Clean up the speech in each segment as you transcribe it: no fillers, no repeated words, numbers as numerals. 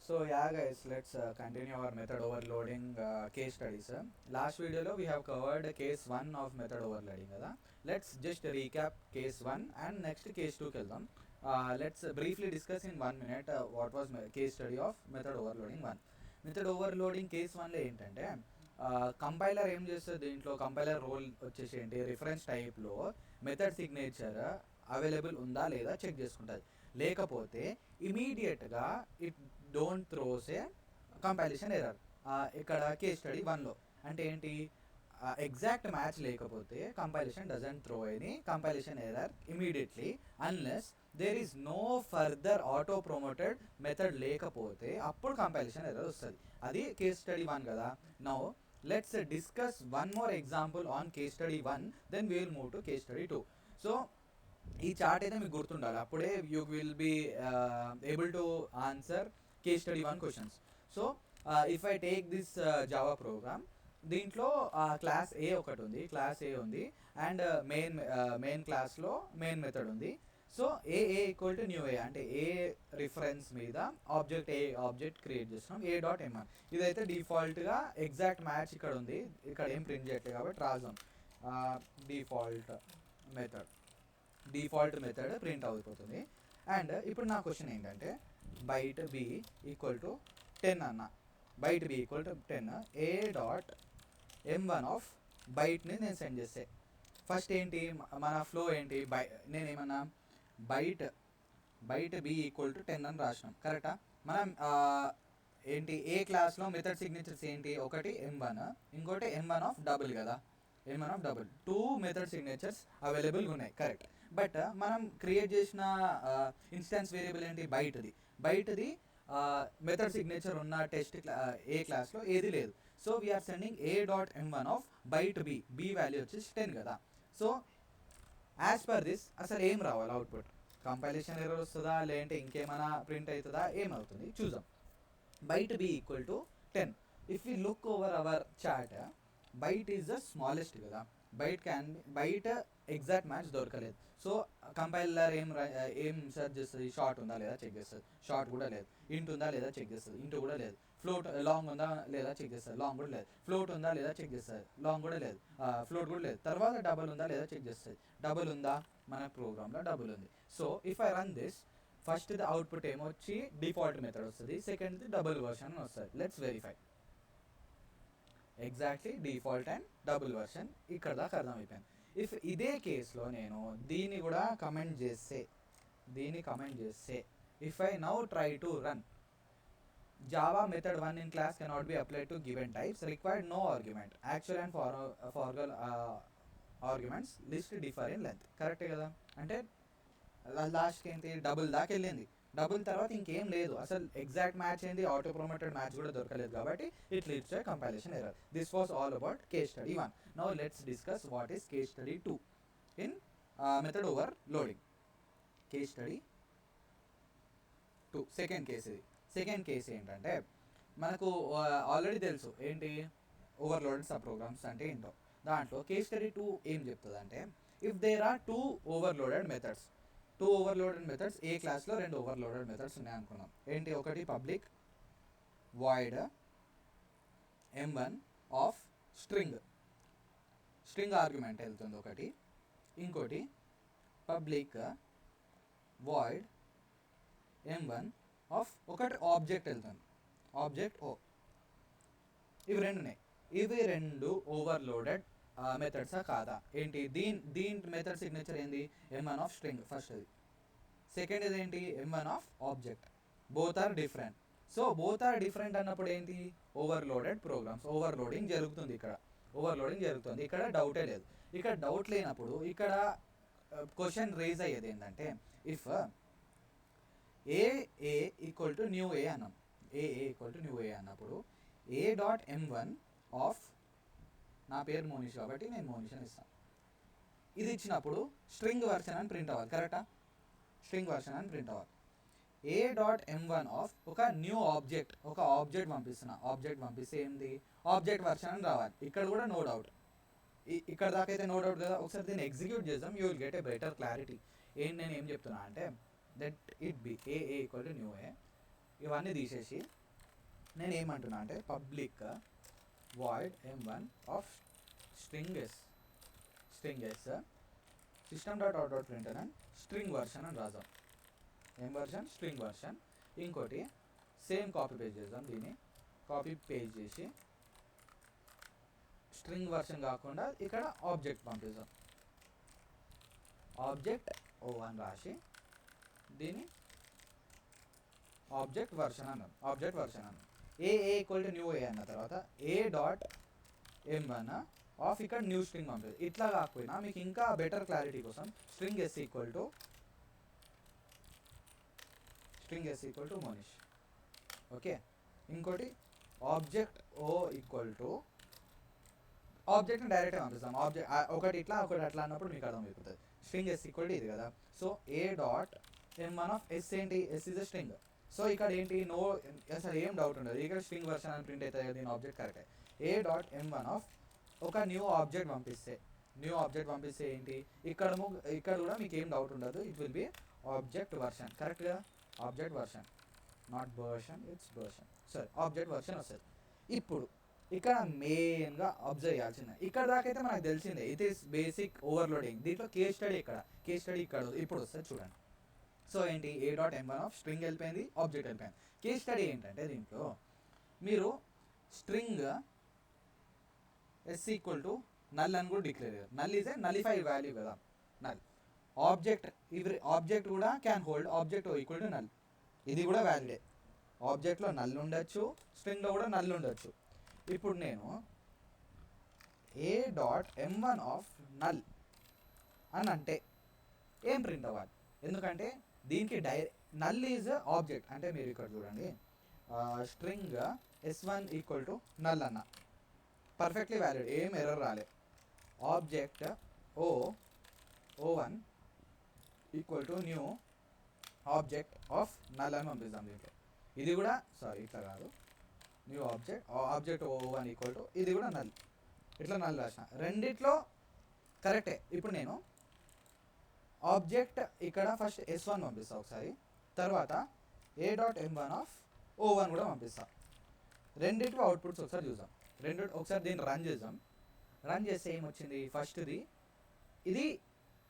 So yeah guys, let's continue our method overloading case studies. Last video lo we have covered case 1 of method overloading kada. Let's just recap case 1 and next case 2 keldam. Let's briefly discuss in 1 minute what was case study of method overloading 1. Method overloading case 1 లో ఏంటంటే compiler ఏం చేస్తుంది, దీంట్లో compiler role వచ్చేసి ఏంటి, reference టైప్లో method signature available ఉందా లేదా చెక్ చేసుకుంటుంది. లేకపోతే ఇమీడియట్గా it don't throws a compilation error. ఇక్కడ కేస్ స్టడీ 1లో అంటే ఏంటి, ఎగ్జాక్ట్ మ్యాచ్ లేకపోతే compilation doesn't throw any compilation error immediately unless there is no further auto promoted method లేకపోతే అప్పుడు కంపైలేషన్ ఎర్రర్ వస్తుంది. అది కేస్ స్టడీ 1 కదా. Now let's discuss one more example on case study 1, then we will move to case study 2. So ఈ chart అయితే మీకు గుర్తుండాలి, అప్పుడే you will be able to answer case study 1 questions. So if I take this Java program, దీంట్లో class A ఒకటి ఉంది, class A ఉంది and main క్లాస్లో మెయిన్ మెథడ్ ఉంది. So A equal to new A అంటే ఏ రిఫరెన్స్ మీద object create చేస్తున్నాం, A dot MR. ఇదైతే డిఫాల్ట్గా ఎగ్జాక్ట్ మ్యాచ్ ఇక్కడ ఉంది, ఇక్కడ ఏం ప్రింట్ చేయట్లేదు కాబట్టి రాజాం డిఫాల్ట్ మెథడ్ ప్రింట్ అయిపోతుంది. అండ్ ఇప్పుడు నా క్వశ్చన్ ఏంటంటే బైట్ బి ఈక్వల్ టు 10 అన్న, byte B equal to 10, A dot M1 of బైట్ని నేను సెండ్ చేస్తే ఫస్ట్ ఏంటి మన ఫ్లో ఏంటి, నేనేమన్నా బైట్ బి ఈక్వల్ టు 10 అని రాసినాం కరెక్టా. మనం ఏంటి ఏ క్లాస్లో మెథడ్ సిగ్నేచర్స్ ఏంటి, ఒకటి M1 ఇంకోటి M1 ఆఫ్ డబుల్ కదా, M1 of double, 2 method signatures అవైలబుల్గా ఉన్నాయి కరెక్ట్. బట్ మనం క్రియేట్ చేసిన ఇన్స్టాన్స్ వేరియబుల్ ఏంటి, బైట్ది మెథడ్ సిగ్నేచర్ ఉన్న టెస్ట్ ఏ క్లాస్లో ఏది లేదు. So we are sending A dot M1 of byte B value వచ్చేసి 10 కదా. సో యాజ్ పర్ దిస్ అసలు ఏం రావాలి అవుట్పుట్, కంపైలేషన్ ఎర్రర్ వస్తుందా లేదంటే ఇంకేమైనా ప్రింట్ అవుతుందా, ఏమవుతుంది చూద్దాం. Byte B equal to 10. If you look over our chart, byte is the smallest కదా, బైట్ ఎగ్జాక్ట్ మ్యాచ్ దొరకలేదు. సో కంపైలర్ ఏం సెర్చ్ చేస్తుంది, షార్ట్ ఉందా లేదా చెక్ చేస్తుంది, షార్ట్ కూడా లేదు. ఇంట్ ఉందా లేదా చెక్ చేస్తుంది, ఇంటూ కూడా లేదు. ఫ్లోట్ లాంగ్ ఉందా లేదా చెక్ చేస్తుంది, లాంగ్ కూడా లేదు. ఫ్లోట్ ఉందా లేదా చెక్ చేస్తుంది, లాంగ్ కూడా లేదు, ఫ్లోట్ కూడా లేదు. తర్వాత డబుల్ ఉందా లేదా చెక్ చేస్తుంది, డబుల్ ఉందా, మన ప్రోగ్రామ్లో డబుల్ ఉంది. So if I run this, first the output ఏమొచ్చి డిఫాల్ట్ మెథడ్ వస్తుంది, సెకండ్ది డబుల్ వర్షన్ వస్తుంది. Let's verify. Exactly default and double version ఇక్కడ దాకా అర్థమైపోయింది. ఇఫ్ ఇదే కేసులో నేను దీన్ని కూడా కమెంట్ చేస్తే, if I now try to run Java method 1 in class cannot be applied to given types, required no argument, actual and formal arguments list differ in length. కరెక్టే కదా, అంటే లాస్ట్కి ఏంటి డబుల్ దాకా వెళ్ళింది, డబుల్ తర్వాత ఇంకేం లేదు, అసలు ఎగ్జాక్ట్ మ్యాచ్ ఏంది, ఆటో ప్రమోటెడ్ మ్యాచ్ కూడా దొరకలేదు కాబట్టి it leads to compilation error. This was all about case study 1. Now let's discuss what is case study 2 in method over loading. Case study 2 second case. ఇది second case ఏంటంటే మనకు already తెలుసు ఏంటి overloaded sub programmes అంటే ఏంటో. దాంట్లో case study 2 ఏం చెప్తుంది అంటే, if there are 2 overloaded methods, A క్లాస్లో 2 ఓవర్లోడెడ్ మెథడ్స్ ఉన్నాయి అనుకున్నాం. ఏంటి, ఒకటి public void M1 of string argument వెళ్తుంది ఒకటి, ఇంకోటి పబ్లిక్ వాయిడ్ M1 ఆఫ్ ఒకటి ఆబ్జెక్ట్ వెళ్తుంది, ఆబ్జెక్ట్ ఓ. ఇవి రెండు ఉన్నాయి. ఇవి రెండు ఓవర్లోడెడ్ మెథడ్సా కాదా, ఏంటి దీని మెథడ్ సిగ్నేచర్ ఏంది, M1 ఆఫ్ స్ట్రింగ్ ఫస్ట్ అది, సెకండ్ ఇదేంటి M1 of object. Both are different. So both are different అన్నప్పుడు ఏంటి, ఓవర్లోడెడ్ ప్రోగ్రామ్స్, ఓవర్లోడింగ్ జరుగుతుంది ఇక్కడ డౌటే లేదు. ఇక్కడ డౌట్ లేనప్పుడు ఇక్కడ క్వశ్చన్ రేజ్ అయ్యేది ఏంటంటే, if A equal to new A అన్నాం, అన్నప్పుడు ఏ డాట్ M1 ఆఫ్, నా పేరు మోనిష్ కాబట్టి నేను మోనిష్ అని ఇస్తాను. ఇది ఇచ్చినప్పుడు స్ట్రింగ్ వర్షన్ అని ప్రింట్ అవ్వాలి కరెక్టా, ఏ డాట్ M1 ఆఫ్ ఒక న్యూ ఆబ్జెక్ట్, పంపిస్తే ఏంది ఆబ్జెక్ట్ వర్షన్ అని రావాలి. ఇక్కడ కూడా నో డౌట్, ఇక్కడ దాకా అయితే నో డౌట్ కదా. ఒకసారి దీన్ని ఎగ్జిక్యూట్ చేద్దాం, you will get a better clarity. నేను ఏం చెప్తున్నా అంటే, that it be A equal to new A, ఇవన్నీ తీసేసి నేను ఏమంటున్నా అంటే public void m1 of string S system dot out dot print అని స్ట్రింగ్ వర్షన్ అని రాద్దాం. ఏం వర్షన్? String version. ఇంకోటి సేమ్ కాపీ పేస్ట్ చేద్దాం. దీన్ని కాపీ పేస్ట్ చేసి స్ట్రింగ్ వర్షన్ కాకుండా ఇక్కడ ఆబ్జెక్ట్ పంపిద్దాం. ఆబ్జెక్ట్ O1 రాసి దీన్ని ఆబ్జెక్ట్ వర్షన్ అన్నాం. A equal to new A అన్న తర్వాత ఏ డాట్ m1 ఆఫ్ ఇక్కడ న్యూ స్ట్రింగ్ పంపిస్తుంది. ఇట్లా కాకపోయినా మీకు ఇంకా బెటర్ క్లారిటీ కోసం string S equal to Monish. Okay. ఇంకోటి ఆబ్జెక్ట్ ఓ ఈక్వల్ టు ఆబ్జెక్ట్ని డైరెక్ట్గా పంపిస్తాం. ఆబ్జెక్ట్ ఒకటి ఇట్లా ఒకటి అట్లా అన్నప్పుడు మీకు అర్థమైపోతుంది. స్ట్రింగ్ ఎస్ ఈక్వల్ టు ఇది కదా. So A dot m1 of S ఏంటి? S is a string. So ఇక్కడ ఏంటి? నో అసలు ఏం డౌట్ ఉండదు. ఇక్కడ స్ట్రింగ్ వర్షన్ అని ప్రింట్ అవుతుంది కదా, దీని ఆబ్జెక్ట్ కరెక్టే. ఏ డాట్ m1 ఆఫ్ ఒక న్యూ ఆబ్జెక్ట్ పంపిస్తే ఏంటి? ఇక్కడ కూడా మీకు ఏం డౌట్ ఉండదు. It will be object version. కరెక్ట్గా object version, not version, it's version. సరే, ఆబ్జెక్ట్ వర్షన్ వస్తుంది. ఇప్పుడు ఇక్కడ మెయిన్గా అబ్జర్వ్ చేయాల్సిందే. ఇక్కడ దాకైతే మనకు తెలిసిందే, ఇట్ ఈస్ బేసిక్ ఓవర్లోడింగ్. దీంట్లో కేస్ స్టడీ ఇక్కడ ఇప్పుడు వస్తుంది చూడండి. సో ఏంటి? A dot m1 of string వెళ్ళిపోయింది, ఆబ్జెక్ట్ వెళ్ళిపోయింది. కేస్ స్టడీ ఏంటంటే దీంట్లో మీరు string S equal to null అని కూడా డిక్లేర్ చేయాలి. Null is a nullified value కదా, నల్. ఆబ్జెక్ట్ కూడా can hold object equal to null. ఇది కూడా వ్యాలిడే. ఆబ్జెక్ట్లో నల్ ఉండొచ్చు, స్ట్రింగ్లో కూడా నల్ ఉండొచ్చు. ఇప్పుడు నేను ఏ డాట్ m1 ఆఫ్ నల్ అని అంటే ఏం ప్రింట్ అవ్వాలి? ఎందుకంటే దీనికి నల్ ఈజ్ ఆబ్జెక్ట్. అంటే మీరు ఇక్కడ చూడండి, string s1 equal to null అన్న పర్ఫెక్ట్లీ వ్యాలిడ్, ఏం ఎర్రర్ రాలే. Object O1 equal to new object of null అని పంపిస్తాం దీంట్లో. ఇది కూడా ఇట్లా కాదు, new object O1 equal to ఇది కూడా నల్. ఇట్లా నల్ రాసిన రెండిట్లో కరెక్టే. ఇప్పుడు నేను ఆబ్జెక్ట్ ఇక్కడ ఫస్ట్ s1 పంపిస్తా ఒకసారి, తర్వాత A dot m1 of O1 కూడా పంపిస్తా. రెండిట్లో అవుట్పుట్స్ ఒకసారి చూద్దాం. ఒకసారి దీన్ని రన్ చేస్తే ఏమొచ్చింది? ఫస్ట్ది ఇది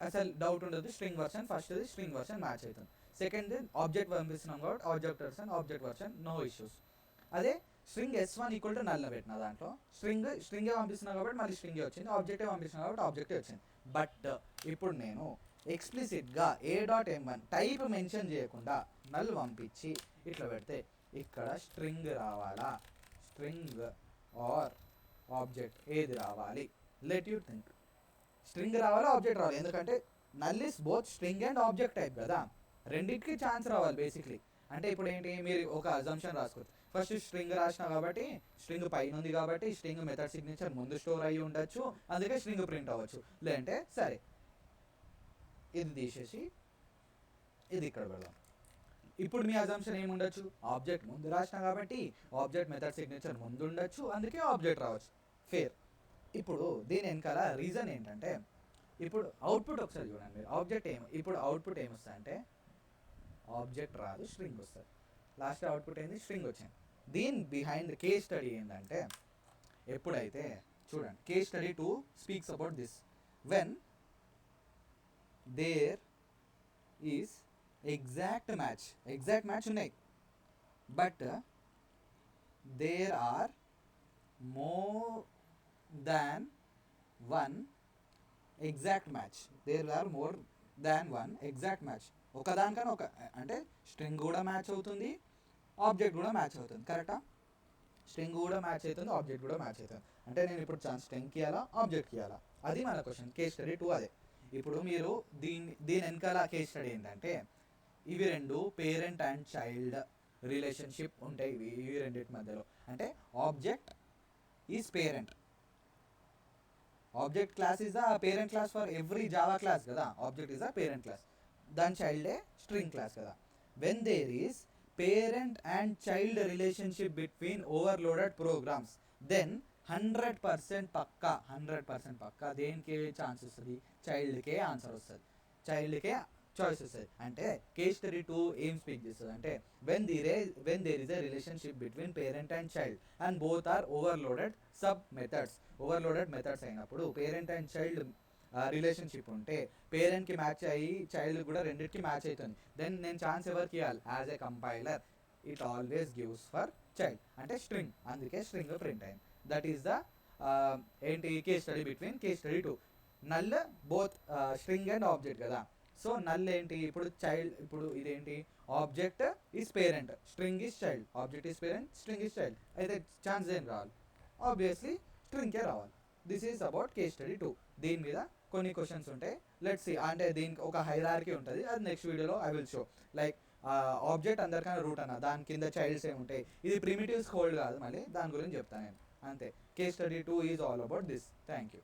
అసలు డౌట్ ఉండదు, స్ట్రింగ్ వర్షన్. ఫస్ట్ది స్ట్రింగ్ వర్షన్ మ్యాచ్ అవుతుంది. సెకండ్ది ఆబ్జెక్ట్ పంపిస్తున్నాం కాబట్టి ఆబ్జెక్ట్ వర్షన్ నో ఇష్యూస్. అదే string s1 equal to null పెట్టిన దాంట్లో స్ట్రింగే పంపిస్తున్నాం కాబట్టి మళ్ళీ స్ట్రింగే వచ్చింది, ఆబ్జెక్టే పంపిస్తున్నాం కాబట్టి ఆబ్జెక్టే వచ్చింది. బట్ ఇప్పుడు నేను ఎక్స్ప్లిసిట్గా ఏ డాట్ m1 టైప్ మెన్షన్ చేయకుండా నల్ పంపించి ఇట్లా పెడితే ఇక్కడ స్ట్రింగ్ రావాలా, స్ట్రింగ్ ఆర్ ఆబ్జెక్ట్ ఏది రావాలి? Let you think. స్ట్రింగ్ రావాలా, ఆబ్జెక్ట్ రావాలి? ఎందుకంటే null is both string and object type కదా, రెండింటికి ఛాన్స్ రావాలి బేసిక్లీ. అంటే ఇప్పుడు ఏంటి, మీరు ఒక అజంప్షన్ రాసుకోవచ్చు. ఫస్ట్ స్ట్రింగ్ రాసిన కాబట్టి స్ట్రింగ్ పైన ఉంది కాబట్టి స్ట్రింగ్ మెథడ్ సిగ్నేచర్ ముందు స్టోర్ అయ్యి ఉండొచ్చు, అందుకే స్ట్రింగ్ ప్రింట్ అవ్వచ్చు. లేదంటే సరే ఇది తీసేసి ఇది ఇక్కడ పెడదాం. ఇప్పుడు మీ అజంప్షన్ ఏముండొచ్చు? ఆబ్జెక్ట్ ముందు రాసిన కాబట్టి ఆబ్జెక్ట్ మెథడ్ సిగ్నేచర్ ముందు ఉండొచ్చు, అందుకే ఆబ్జెక్ట్ రావచ్చు. ఫేర్. ఇప్పుడు దీని వెనకాల రీజన్ ఏంటంటే, ఇప్పుడు అవుట్పుట్ ఒకసారి చూడండి. ఇప్పుడు అవుట్పుట్ ఏమొస్తుంది అంటే ఆబ్జెక్ట్ రాదు, స్ట్రింగ్ వస్తుంది. లాస్ట్ అవుట్పుట్ ఏంది? స్ట్రింగ్ వచ్చింది. దీని బిహైండ్ కేస్ స్టడీ ఏంటంటే, ఎప్పుడైతే చూడండి, case study 2 speaks about this. When there is exact match ఉన్నాయి, but there are more than one exact match. ఒకదానికన్నా ఒక అంటే స్ట్రింగ్ కూడా మ్యాచ్ అవుతుంది, ఆబ్జెక్ట్ కూడా మ్యాచ్ అవుతుంది. కరెక్టా? స్ట్రింగ్ కూడా మ్యాచ్ అవుతుంది, ఆబ్జెక్ట్ కూడా మ్యాచ్ అవుతుంది. అంటే నేను ఇప్పుడు స్ట్రింగ్కి ఇవ్వాలా, ఆబ్జెక్ట్కి ఇవ్వాలా? అది మన క్వశ్చన్. కేస్ స్టడీ 2 అదే. ఇప్పుడు మీరు దీని వెనకాల కేస్ స్టడీ ఏంటంటే, ఇవి రెండు పేరెంట్ అండ్ చైల్డ్ రిలేషన్షిప్ ఉంటాయి ఇవి రెండింటి మధ్యలో. అంటే object is parent, object class is the parent class for every Java class కదా. Object is the parent class, దాని చైల్డే స్ట్రింగ్ క్లాస్ కదా. When there is parent and child relationship between overloaded programs, then 100% పక్కా దేనికే chance వస్తుంది? చైల్డ్కే answer వస్తుంది, చైల్డ్కే చాయిసెస్ అంటే కేస్ స్టడీ 2 ఏం స్పీక్ చేస్తుంది అంటే when there is a relationship between parent and child and both are overloaded overloaded methods అయినప్పుడు పేరెంట్ అండ్ చైల్డ్ రిలేషన్షిప్ ఉంటే పేరెంట్కి మ్యాచ్ అయ్యి చైల్డ్ కూడా రెండింటికి మ్యాచ్ అవుతుంది, దెన్ నేను ఛాన్స్ ఎవరికి ఇవ్వాలి? As a compiler it always gives for child అంటే స్ట్రింగ్, అందుకే స్ట్రింగ్ ప్రింట్ అయింది. దట్ ఈస్ ద ఏంటి case study between case study 2. Null both string and object కదా, సో నల్ ఏంటి ఇప్పుడు చైల్డ్, ఇప్పుడు ఇదేంటి object is parent, string is child, object is parent, string is child, అయితే chance ఏం రావాలి? ఆబ్వియస్లీ స్ట్రింగ్కే రావాలి. This is about case study 2. దీని మీద కొన్ని క్వశ్చన్స్ ఉంటాయి, లెట్స్ సీ. అంటే దీనికి ఒక హైరార్కీ ఉంటుంది, అది నెక్స్ట్ వీడియోలో I will show. Like object అందరికన్నా రూట్ అన్న, దాని కింద చైల్డ్స్ ఏముంటాయి, ఇది ప్రిమిటివ్స్ హోల్డ్ కాదు, మళ్ళీ దాని గురించి చెప్తాను నేను అంతే. Case study 2 is all about this. Thank you.